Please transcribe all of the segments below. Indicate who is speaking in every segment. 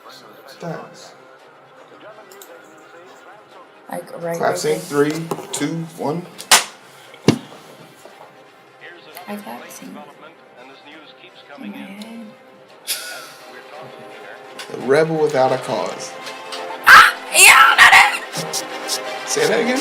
Speaker 1: Thanks.
Speaker 2: Like right.
Speaker 1: Clap sync. 3, 2, 1.
Speaker 2: I clap sync. In my head.
Speaker 1: The rebel without a cause.
Speaker 2: Yeah, that
Speaker 1: Say that again.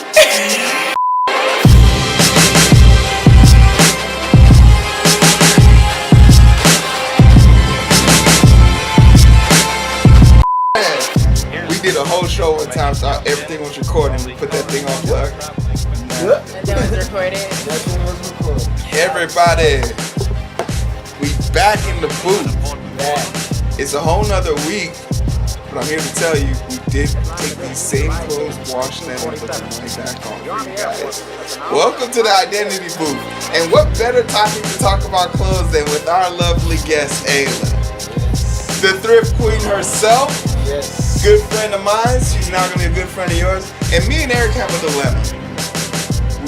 Speaker 1: We did a whole show one time, so everything was recording. We put that thing on plug.
Speaker 2: And that was recorded.
Speaker 1: Everybody, we back in the booth. It's a whole nother week, but I'm here to tell you, we did take these same clothes, wash them, and put them right back on for you guys. Welcome to the Identity Booth. And what better topic to talk about clothes than with our lovely guest, Ayla. The thrift queen herself.
Speaker 3: Yes.
Speaker 1: Good friend of mine. She's now going to be a good friend of yours. And me and Eric have a dilemma.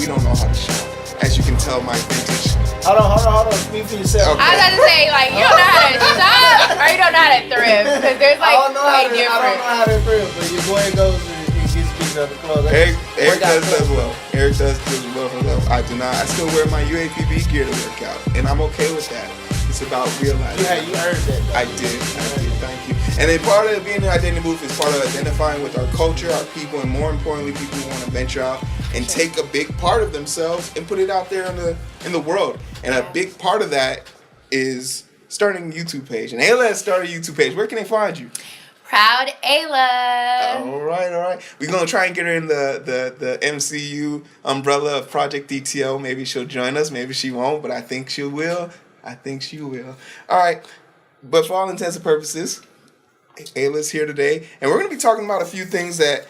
Speaker 1: We don't know how to shop. As you can tell, my vintage.
Speaker 3: Hold on. Speak for yourself.
Speaker 1: Okay.
Speaker 2: I was about to say, like, you don't know how to shop or you don't know how to thrift. Because there's like
Speaker 3: I don't know how
Speaker 2: different.
Speaker 3: to thrift, but your boy goes and gets pieces of the clothes.
Speaker 1: Eric does as well. Eric does as well for love. I do not. I still wear my UAPB gear to work out. And I'm okay with that. It's about realizing.
Speaker 3: Yeah, you earned that.
Speaker 1: I did. Thank you. And then part of being in the Identity Booth is part of identifying with our culture, our people, and more importantly, people who want to venture out and take a big part of themselves and put it out there in the world. And a big part of that is starting a YouTube page. And Ayla has started a YouTube page. Where can they find you?
Speaker 2: Proud Ayla.
Speaker 1: All right. We're going to try and get her in the MCU umbrella of Project DTO. Maybe she'll join us. Maybe she won't, but I think she will. All right. But for all intents and purposes, Ayla's here today. And we're going to be talking about a few things that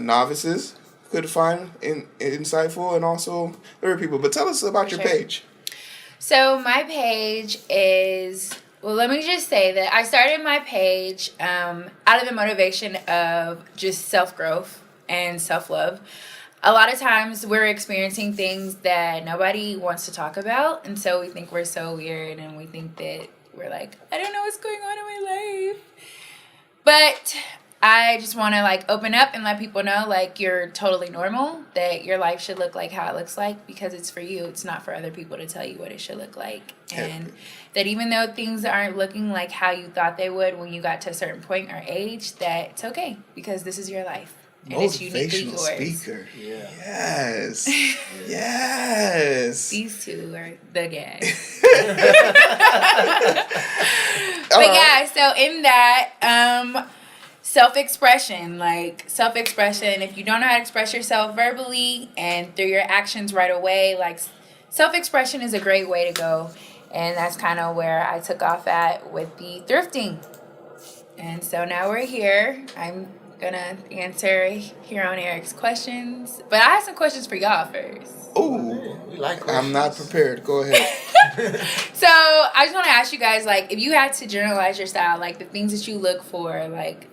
Speaker 1: novices could find insightful and also other people. But tell us about your page.
Speaker 2: So my page is, well, let me just say that I started my page out of the motivation of just self-growth and self-love. A lot of times we're experiencing things that nobody wants to talk about. And so we think we're so weird and we think that we're like, I don't know what's going on in my life. But I just want to like open up and let people know like you're totally normal, that your life should look like how it looks like because it's for you. It's not for other people to tell you what it should look like. And that even though things aren't looking like how you thought they would when you got to a certain point or age, that it's okay because this is your life. And it's uniquely yours.
Speaker 1: Speaker.
Speaker 3: Yeah.
Speaker 1: Yes. Yes.
Speaker 2: These two are the gang. But yeah, so in that, self-expression, if you don't know how to express yourself verbally and through your actions right away, like self-expression is a great way to go. And that's kind of where I took off at with the thrifting. And so now we're here. I'm going to answer here on Eric's questions. But I have some questions for y'all first.
Speaker 1: Ooh,
Speaker 3: We like
Speaker 1: I'm not prepared. Go ahead.
Speaker 2: So I just want to ask you guys, like, if you had to generalize your style, like the things that you look for, like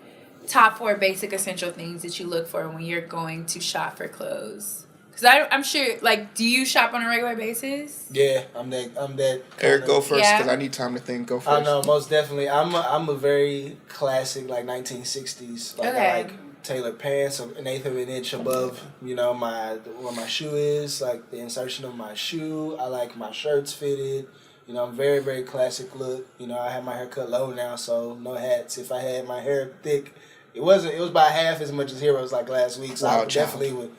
Speaker 2: top 4 basic essential things that you look for when you're going to shop for clothes. Because I'm sure, like, do you shop on a regular basis?
Speaker 3: Yeah, I'm that.
Speaker 1: Eric, go first because
Speaker 2: Yeah.
Speaker 1: I need time to think. Go first.
Speaker 3: I know, most definitely. I'm a very classic, like 1960s. Like
Speaker 2: Okay.
Speaker 3: I like tailored pants, an eighth of an inch above, where my shoe is, like the insertion of my shoe. I like my shirts fitted. I'm very, very classic look. I have my hair cut low now, so no hats. If I had my hair thick, it was about half as much as Heroes like last week, so I definitely would,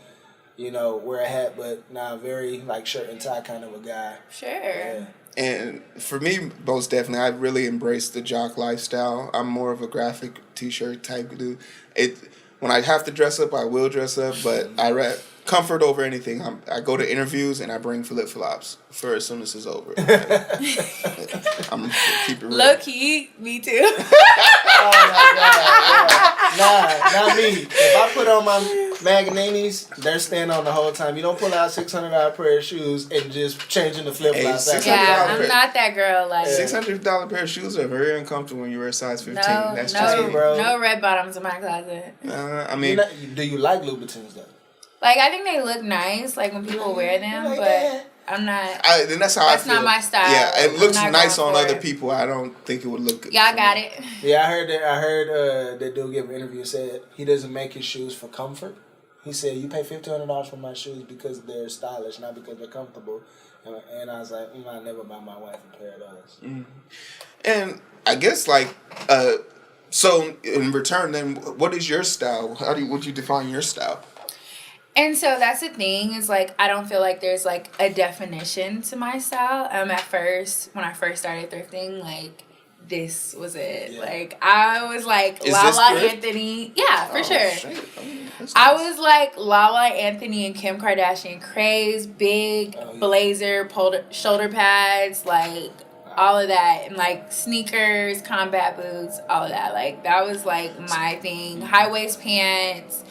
Speaker 3: wear a hat, but now very like shirt and tie kind of a guy.
Speaker 2: Sure.
Speaker 3: Yeah.
Speaker 1: And for me, most definitely, I really embraced the jock lifestyle. I'm more of a graphic T-shirt type dude. When I have to dress up, I will dress up, but I comfort over anything. I go to interviews and I bring flip-flops for as soon as it's over. I'm gonna keep it real.
Speaker 2: Low key, me too.
Speaker 3: Oh my God. Nah, not me. If I put on my Maganinis, they're staying on the whole time. You don't pull out $600 pair of shoes and just changing the flip-flops.
Speaker 1: Hey,
Speaker 2: Yeah, I'm not that girl. Like
Speaker 1: $600 pair of shoes are very uncomfortable when you wear a size 15. That's just
Speaker 2: no,
Speaker 1: me.
Speaker 3: bro.
Speaker 2: no red bottoms in my closet.
Speaker 1: I mean,
Speaker 3: Do you like Louboutins though?
Speaker 2: Like I think they look nice, like when people wear them,
Speaker 3: Like
Speaker 2: but
Speaker 3: that.
Speaker 2: I'm not.
Speaker 1: And that's how I feel.
Speaker 2: That's not my style.
Speaker 1: Yeah, it
Speaker 2: I'm
Speaker 1: looks
Speaker 2: not
Speaker 1: nice
Speaker 2: going
Speaker 1: on
Speaker 2: for
Speaker 1: other
Speaker 2: it.
Speaker 1: people. I don't think it would look good.
Speaker 2: Y'all got
Speaker 1: me.
Speaker 2: it.
Speaker 3: Yeah, I heard that dude give an interview and said he doesn't make his shoes for comfort. He said, you pay $1,500 for my shoes because they're stylish, not because they're comfortable. And I was like, I never buy my wife a pair of those.
Speaker 1: Mm. And I guess so in return, then what is your style? Would you define your style?
Speaker 2: And so that's the thing is like I don't feel like there's like a definition to my style. At first, when I first started thrifting, like this was it.
Speaker 3: Yeah.
Speaker 2: Like I was like
Speaker 1: Is
Speaker 2: Lala
Speaker 1: this thrift?
Speaker 2: Anthony. Yeah, for sure.
Speaker 1: Shit. That's
Speaker 2: I
Speaker 1: nice.
Speaker 2: was like Lala Anthony and Kim Kardashian craze, big blazer, shoulder pads, like all of that, and like sneakers, combat boots, all of that. Like that was like my thing. High waist pants,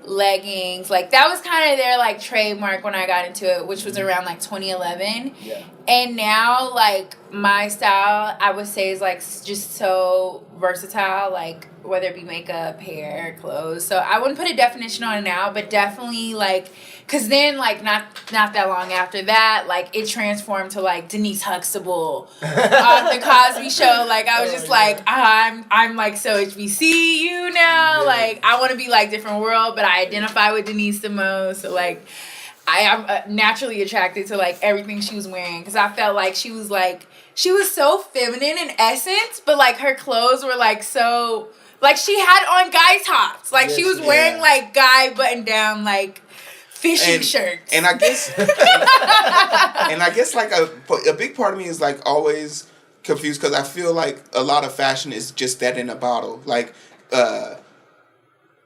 Speaker 2: leggings, like that was kind of their like trademark when I got into it, which was around like 2011.
Speaker 3: Yeah.
Speaker 2: And now like my style I would say is like just so versatile, like whether it be makeup, hair, clothes. So I wouldn't put a definition on it now, but definitely like because then like not that long after that, like it transformed to like Denise Huxtable off the Cosby Show. Like I was just like I'm like so HBCU now.
Speaker 3: Yeah.
Speaker 2: Like I want to be like different world, but I identify with Denise the most. So like I am naturally attracted to like everything she was wearing because I felt like she was so feminine in essence, but like her clothes were like so like she had on guy tops, like she was wearing like guy button down like fishing shirts.
Speaker 1: And I guess like a big part of me is like always confused because I feel like a lot of fashion is just that in a bottle. Like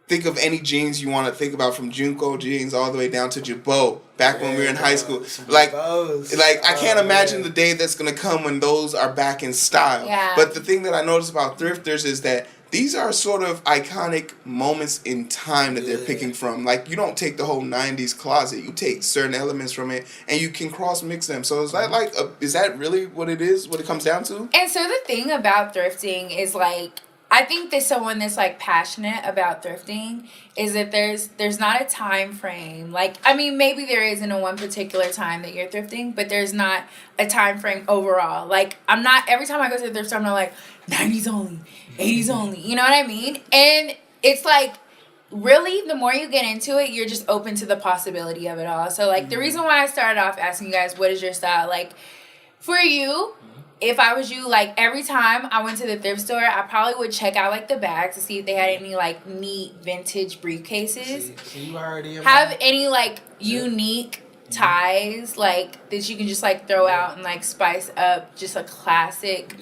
Speaker 1: think of any jeans you want to think about, from Junko jeans all the way down to Jabot back when we were in high school. Like I can't imagine the day that's going to come when those are back in style.
Speaker 2: Yeah.
Speaker 1: But the thing that I notice about thrifters is that these are sort of iconic moments in time that they're picking from. Like, you don't take the whole 90s closet. You take certain elements from it and you can cross-mix them. So is that like, is that really what it is, what it comes down to?
Speaker 2: And so the thing about thrifting is like, I think that someone that's like passionate about thrifting is that there's not a time frame. Like, I mean, maybe there is in a one particular time that you're thrifting, but there's not a time frame overall. Like, I'm not, every time I go to the thrift store, I'm not like 90s only, 80s only. You know what I mean? And it's like, really, the more you get into it, you're just open to the possibility of it all. So, like, the reason why I started off asking you guys, what is your style? Like, for you, if I was you, like, every time I went to the thrift store, I probably would check out, like, the bags to see if they had any, like, neat vintage briefcases.
Speaker 3: See, you already
Speaker 2: have any, like, unique ties, like, that you can just, like, throw out and, like, spice up just a classic,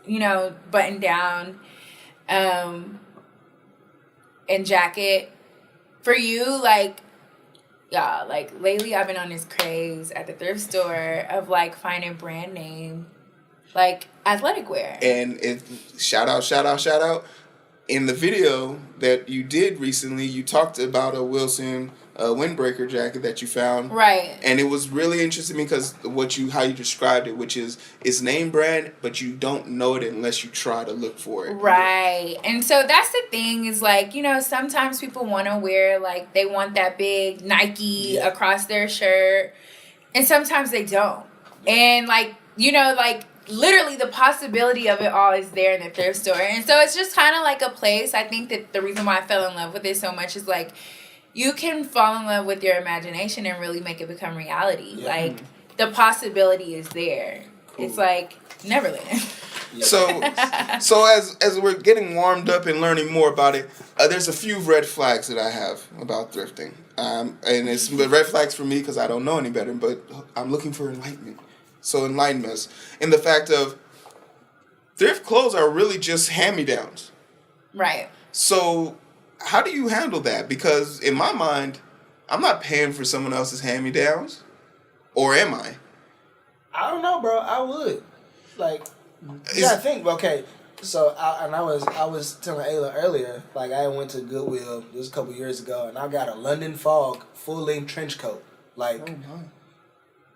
Speaker 2: you know, button down and jacket. For you, like, yeah, like, lately I've been on this craze at the thrift store of, like, finding brand name, like, athletic wear.
Speaker 1: And shout out. In the video that you did recently, you talked about a Wilson windbreaker jacket that you found.
Speaker 2: Right.
Speaker 1: And it was really interesting because how you described it, which is it's name brand, but you don't know it unless you try to look for it.
Speaker 2: Right. And so that's the thing is, like, you know, sometimes people want to wear, like, they want that big Nike across their shirt. And sometimes they don't. And, like, you know, like, literally the possibility of it all is there in the thrift store. And so it's just kind of like a place. I think that the reason why I fell in love with it so much is, like, you can fall in love with your imagination and really make it become reality.
Speaker 3: Yeah.
Speaker 2: Like, the possibility is there. Cool. It's like Neverland.
Speaker 1: So as we're getting warmed up and learning more about it, there's a few red flags that I have about thrifting. And it's the red flags for me because I don't know any better, but I'm looking for enlightenment. So enlighten us in the fact of thrift clothes are really just hand-me-downs.
Speaker 2: Right.
Speaker 1: So how do you handle that? Because in my mind, I'm not paying for someone else's hand-me-downs. Or am I?
Speaker 3: I don't know, bro. I would. Like, I think, okay. So, I was telling Ayla earlier, like, I went to Goodwill, this was a couple years ago, and I got a London Fog full-length trench coat. Like,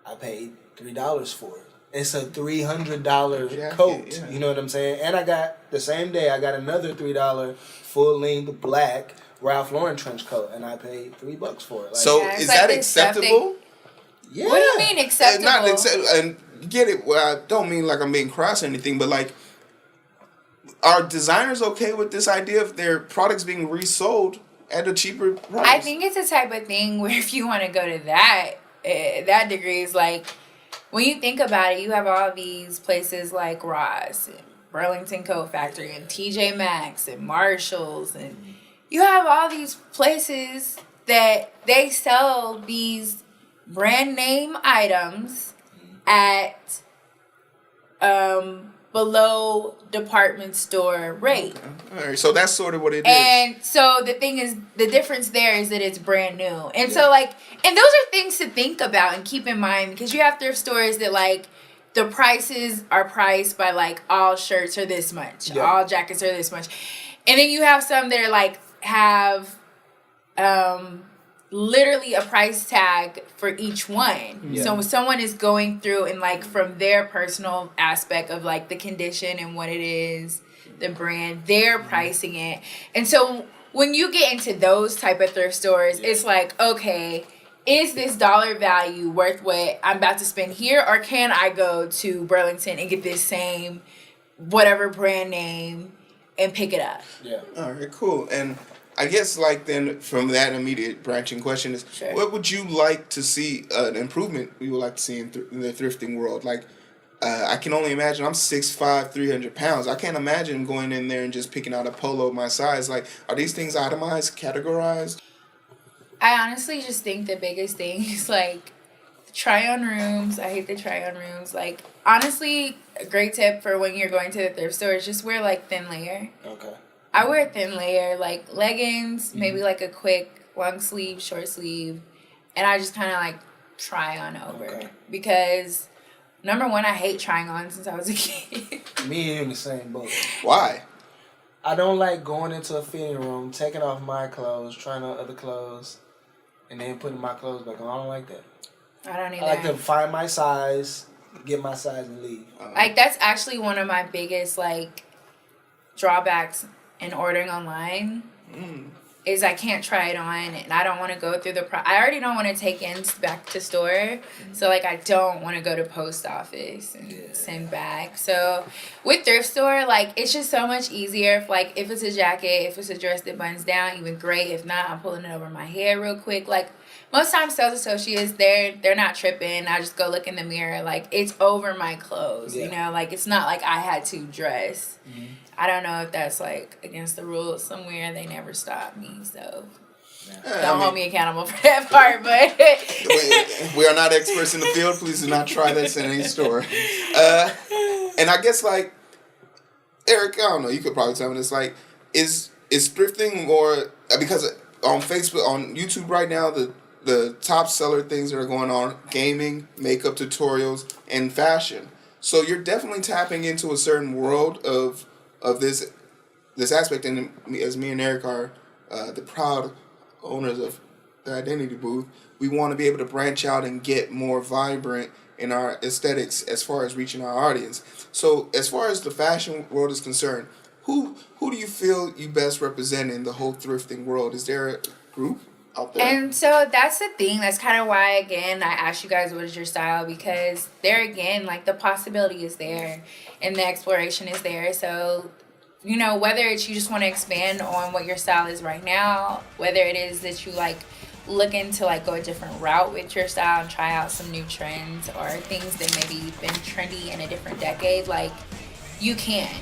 Speaker 3: I paid $3 for it. It's a $300 coat. Yeah. You know what I'm saying? And I got, the same day, I got another $3 full-length black Ralph Lauren trench coat, and I paid $3 for it. Like,
Speaker 1: so is that acceptable?
Speaker 3: Yeah.
Speaker 2: What do you mean acceptable?
Speaker 1: And get it. Well, I don't mean like I'm being cross or anything, but like, are designers okay with this idea of their products being resold at a cheaper price?
Speaker 2: I think it's a type of thing where if you want to go to that degree, is like, when you think about it, you have all these places like Ross and Burlington Coat Factory and TJ Maxx and Marshalls, and you have all these places that they sell these brand name items at below department store rate.
Speaker 1: Okay. All right, so that's sort of what it is.
Speaker 2: And so the thing is, the difference there is that it's brand new. And so like, and those are things to think about and keep in mind, because you have thrift stores that like, the prices are priced by like all shirts are this much, all jackets are this much. And then you have some that are like, have literally a price tag for each one. So when someone is going through and like from their personal aspect of like the condition and what it is, the brand, they're pricing it. And so when you get into those type of thrift stores, it's like, okay, is this dollar value worth what I'm about to spend here, or can I go to Burlington and get this same whatever brand name and pick it up?
Speaker 3: Yeah.
Speaker 1: All right, cool. And I guess like then from that immediate branching question is, what would you like to see, an improvement you would like to see in the thrifting world? Like, I can only imagine, I'm 6'5", 300 pounds. I can't imagine going in there and just picking out a polo my size. Like, are these things itemized, categorized?
Speaker 2: I honestly just think the biggest thing is like try on rooms. I hate the try on rooms. Like, honestly, a great tip for when you're going to the thrift store is just wear like thin layer.
Speaker 3: Okay.
Speaker 2: I wear thin layer, like leggings, maybe like a quick long sleeve, short sleeve, and I just kind of like try on over.
Speaker 3: Okay.
Speaker 2: Because number one, I hate trying on since I was a kid.
Speaker 3: Me in the same boat.
Speaker 1: Why?
Speaker 3: I don't like going into a fitting room, taking off my clothes, trying on other clothes, and then putting my clothes back on. I don't like that.
Speaker 2: I don't either.
Speaker 3: I like to find my size, get my size, and leave.
Speaker 2: Like, that's actually one of my biggest like drawbacks in ordering online. Is I can't try it on, and I don't want to go through I already don't want to take in back to store, so like I don't want to go to post office and send back. So with thrift store, like it's just so much easier. If it's a jacket, if it's a dress that buttons down, even great. If not, I'm pulling it over my head real quick. Like most times, sales associates they're not tripping. I just go look in the mirror, like it's over my clothes. You know, like it's not like I had to dress. I don't know if that's like against the rules somewhere. They never stopped me, so don't hold me accountable for that part. But
Speaker 1: we are not experts in the field. Please do not try this in any store. And I guess like Eric, I don't know. You could probably tell me this. Like, is thrifting more, because on Facebook, on YouTube right now, the top seller things that are going on: gaming, makeup tutorials, and fashion. So you're definitely tapping into a certain world of this aspect, and as me and Eric are the proud owners of the Identity Booth, we want to be able to branch out and get more vibrant in our aesthetics as far as reaching our audience. So as far as the fashion world is concerned, who do you feel you best represent in the whole thrifting world? Is there a group out there?
Speaker 2: And so that's the thing. That's kind of why, again, I asked you guys what is your style, because there again, like the possibility is there and the exploration is there. So, you know, whether it's you just want to expand on what your style is right now, whether it is that you like looking to like go a different route with your style and try out some new trends or things that maybe been trendy in a different decade, like you can.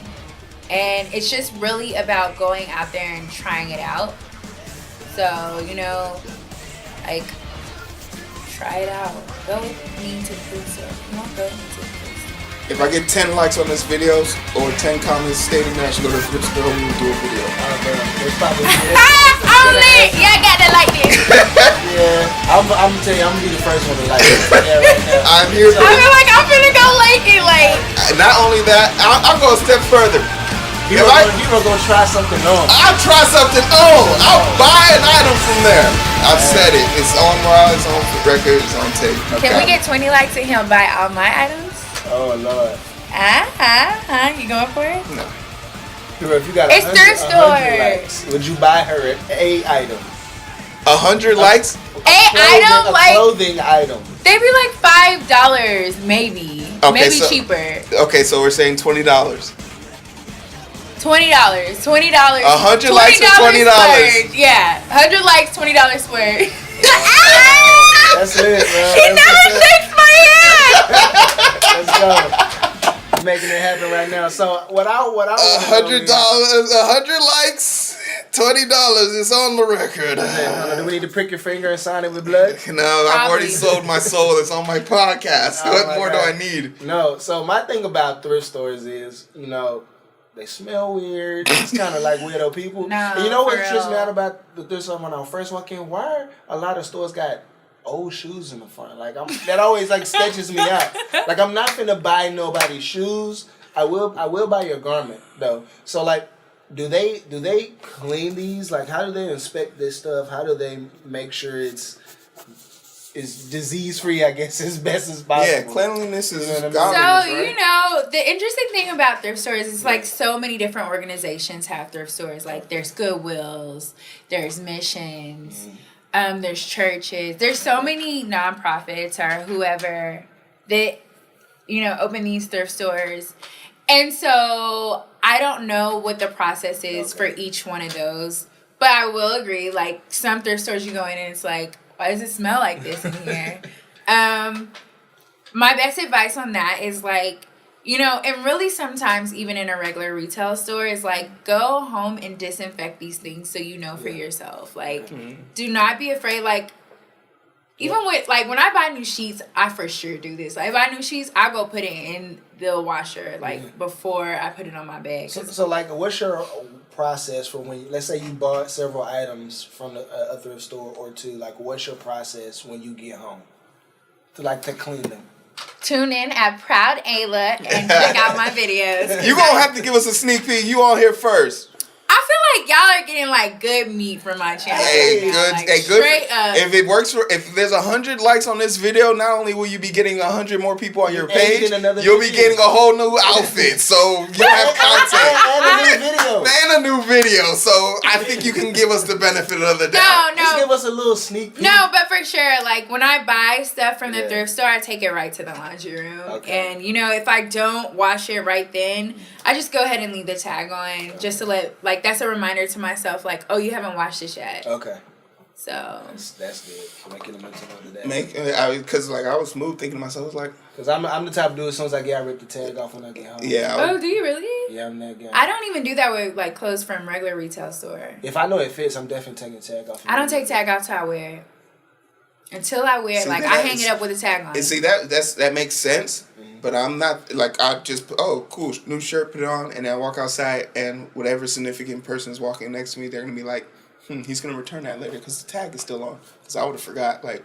Speaker 2: And it's just really about going out there and trying it out. So, you know, like, try it out. Go with me to the food store. You won't go with me to the food store.
Speaker 1: If I get 10 likes on this video or 10 comments stating that I should go to the thrift store, we will do a video.
Speaker 3: It's probably
Speaker 2: I'm lit! Yeah, I got that like this.
Speaker 3: I'm gonna tell you, I'm gonna be the first one to like it. Yeah, right now.
Speaker 1: I'm here for
Speaker 2: I feel like I'm finna go like it, like.
Speaker 1: Not only that, I'll go a step further.
Speaker 3: You were gonna try something on.
Speaker 1: I'll try something on. I'll buy an item from there. I've said it. It's on raw, it's on record, it's on tape.
Speaker 2: Can we get 20 likes and he'll buy all my items?
Speaker 3: Oh Lord.
Speaker 2: You going for it?
Speaker 1: No.
Speaker 3: If you got
Speaker 2: It's thrift store.
Speaker 3: likes, would you buy her a item?
Speaker 1: 100 likes?
Speaker 3: A clothing item.
Speaker 2: They be like $5, maybe.
Speaker 1: Okay,
Speaker 2: maybe
Speaker 1: so-
Speaker 2: cheaper.
Speaker 1: Okay, so we're saying $20.
Speaker 2: $20. $20.
Speaker 1: 100 likes for $20.
Speaker 2: Splurge. Yeah, 100 likes, $20 splurge.
Speaker 3: That's it, bro.
Speaker 2: He never shakes my hand.
Speaker 3: Let's go. Making it happen right now. So what I
Speaker 1: $100, 100 likes, $20. It's on the record.
Speaker 3: Do we need to prick your finger and sign it with blood?
Speaker 1: No, I've already sold my soul. It's on my podcast.
Speaker 3: Oh
Speaker 1: What
Speaker 3: my
Speaker 1: more
Speaker 3: God.
Speaker 1: do I need?
Speaker 3: No. So my thing about thrift stores is, they smell weird. It's kind of like weirdo people.
Speaker 2: No,
Speaker 3: And you know what
Speaker 2: for
Speaker 3: trips me
Speaker 2: real.
Speaker 3: out about the thrift store when I first walk in? Why are a lot of stores got old shoes in the front? Like that always like sketches me out. Like I'm not finna buy nobody's shoes. I will buy your garment though. So like, do they clean these? Like how do they inspect this stuff? How do they make sure it's disease free, I guess, as best as possible?
Speaker 1: Yeah, cleanliness is
Speaker 3: You know what I mean?
Speaker 1: godliness,
Speaker 2: So,
Speaker 1: right?
Speaker 2: the interesting thing about thrift stores is like so many different organizations have thrift stores. Like there's Goodwills, there's Missions, there's churches. There's so many nonprofits or whoever that, open these thrift stores. And so I don't know what the process is for each one of those. But I will agree, like some thrift stores you go in and it's like, why does it smell like this in here? My best advice on that is like, and really sometimes even in a regular retail store is like, go home and disinfect these things so for yourself. Like, do not be afraid. Like, even with, like, when I buy new sheets, I for sure do this. Like, if I buy new sheets, I go put it in the washer, like, before I put it on my bag.
Speaker 3: So like, what's your process for when, let's say you bought several items from a thrift store or two, like, what's your process when you get home to clean them?
Speaker 2: Tune in at Proud Ayla and check out my videos.
Speaker 1: You're going to have to give us a sneak peek. You on here first.
Speaker 2: I feel like y'all are getting like good meat from my channel.
Speaker 1: Hey,
Speaker 2: right now,
Speaker 1: good.
Speaker 2: Straight up.
Speaker 1: If it works if there's 100 likes on this video, not only will you be getting 100 more people on your page, you'll be getting a whole new outfit. So you have content
Speaker 3: and
Speaker 1: a new video. So I think you can give us the benefit of the doubt.
Speaker 2: No.
Speaker 3: Just give us a little sneak peek.
Speaker 2: No, but for sure, like when I buy stuff from the thrift store, I take it right to the laundry room.
Speaker 3: Okay.
Speaker 2: And if I don't wash it right then, I just go ahead and leave the tag on just to let, like, that's a reminder to myself, like, oh, you haven't washed this yet.
Speaker 3: Okay.
Speaker 2: So
Speaker 3: that's good. Making a mental note of that.
Speaker 1: Because I was smooth thinking to myself, like,
Speaker 3: because I'm the type of dude, as soon as I get, I rip the tag off when I get home.
Speaker 1: yeah.
Speaker 2: Oh, do you really?
Speaker 3: Yeah, I'm that guy.
Speaker 2: I don't even do that with like clothes from regular retail store.
Speaker 3: If I know it fits, I'm definitely taking the tag off.
Speaker 2: I don't take tag off till I wear it. Until I wear it, like I hang it up with a tag on.
Speaker 1: And see that makes sense. But I'm not, like, I just, oh, cool, new shirt, put it on, and then I walk outside, and whatever significant person is walking next to me, they're going to be like, he's going to return that later, because the tag is still on. Because I would have forgot, like,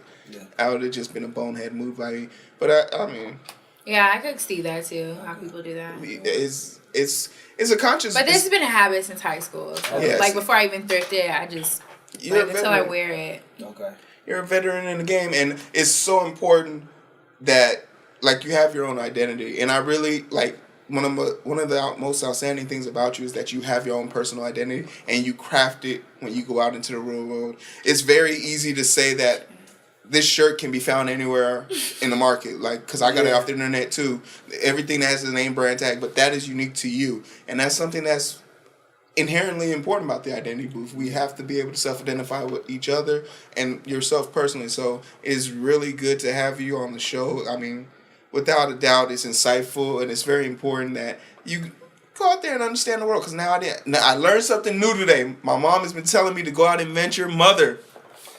Speaker 1: I would have just been a bonehead move by me. But, I mean.
Speaker 2: Yeah, I could see that, too, how people do that.
Speaker 1: It's a conscious.
Speaker 2: But this has been a habit since high school. So, like, before I even thrifted, I just, until I wear it.
Speaker 3: Okay.
Speaker 1: You're a veteran in the game, and it's so important that, like, you have your own identity. And I really, like, one of the most outstanding things about you is that you have your own personal identity and you craft it when you go out into the real world. It's very easy to say that this shirt can be found anywhere in the market, like, because I got it off the internet too. Everything that has a name brand tag, but that is unique to you. And that's something that's inherently important about the identity booth. We have to be able to self-identify with each other and yourself personally. So it's really good to have you on the show. I mean, without a doubt, it's insightful, and it's very important that you go out there and understand the world. Because now I learned something new today. My mom has been telling me to go out and venture. Mother,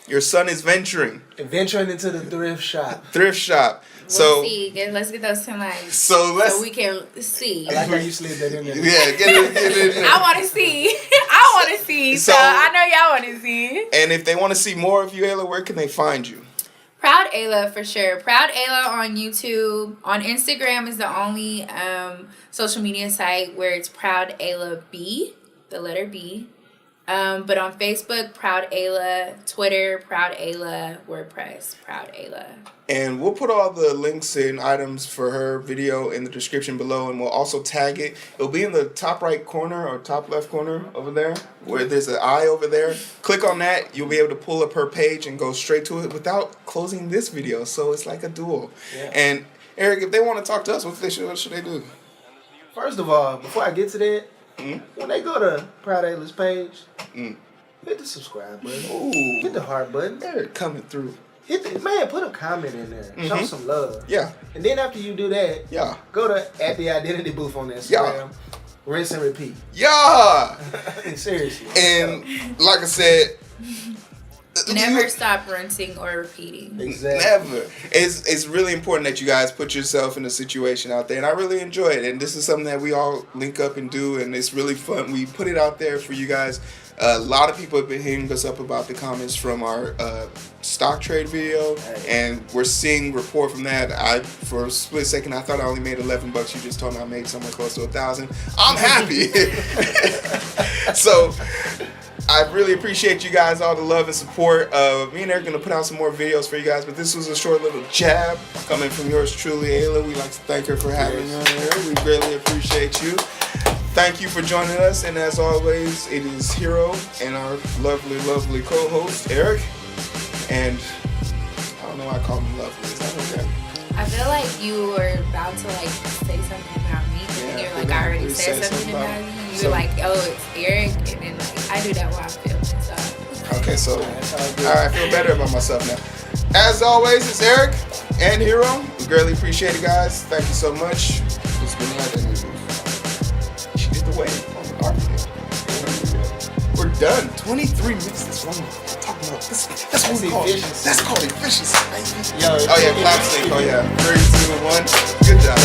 Speaker 1: your son is venturing.
Speaker 3: Venturing into the thrift shop.
Speaker 1: Thrift shop.
Speaker 2: We'll see. Let's get those 10 likes.
Speaker 1: So
Speaker 2: we can see.
Speaker 3: I like how you slid that in there.
Speaker 1: Yeah, get it in.
Speaker 2: I want to see. I want to see. So I know y'all want to see.
Speaker 1: And if they want to see more of you, Ayla, where can they find you?
Speaker 2: Proud Ayla for sure. Proud Ayla on YouTube. On Instagram is the only social media site where it's Proud Ayla B, the letter B. But on Facebook, Proud Ayla, Twitter, Proud Ayla, WordPress, Proud Ayla.
Speaker 1: And we'll put all the links and items for her video in the description below, and we'll also tag it. It'll be in the top right corner or top left corner over there, where there's an eye over there. Click on that. You'll be able to pull up her page and go straight to it without closing this video. So it's like a duel. Yeah. And Eric, if they want to talk to us, what should they do?
Speaker 3: First of all, before I get to that, when they go to Proud Ayla's page, hit the subscribe button.
Speaker 1: Ooh.
Speaker 3: Hit the heart button.
Speaker 1: They're coming through.
Speaker 3: Put a comment in there. Show some love.
Speaker 1: Yeah.
Speaker 3: And then after you do that, go to @the_identity booth on Instagram.
Speaker 1: Yeah.
Speaker 3: Rinse and repeat.
Speaker 1: Yeah.
Speaker 3: Seriously.
Speaker 1: And like I said,
Speaker 2: never stop rinsing or repeating.
Speaker 3: Exactly.
Speaker 1: Never. It's really important that you guys put yourself in a situation out there, and I really enjoy it. And this is something that we all link up and do, and it's really fun. We put it out there for you guys. A lot of people have been hitting us up about the comments from our stock trade video, and we're seeing report from that. For a split second, I thought I only made $11. You just told me I made somewhere close to 1,000. I'm happy. So I really appreciate you guys, all the love and support. Me and Eric are going to put out some more videos for you guys, but this was a short little jab coming from yours truly, Ayla. We'd like to thank her for having her here. We really appreciate you. Thank you for joining us, and as always, it is Hero and our lovely, lovely co-host, Eric. And I don't know why I call him lovely. Is that okay?
Speaker 2: I feel like you were about to like say something about me, and you're like, I already said something about you. You're like, oh, it's Eric, and then like I do that while I'm filming. So
Speaker 1: okay, so all right, I feel better about myself now. As always, it's Eric and Hero. We greatly appreciate it, guys. Thank you so much. It's been that. She did the wave on the carpet. We're done. 23 minutes. That's wrong. Talking about this. That's what we call it. That's called efficiency.
Speaker 3: Yo,
Speaker 1: oh yeah, clap sync. Oh yeah. 3, 2, 1. Good job.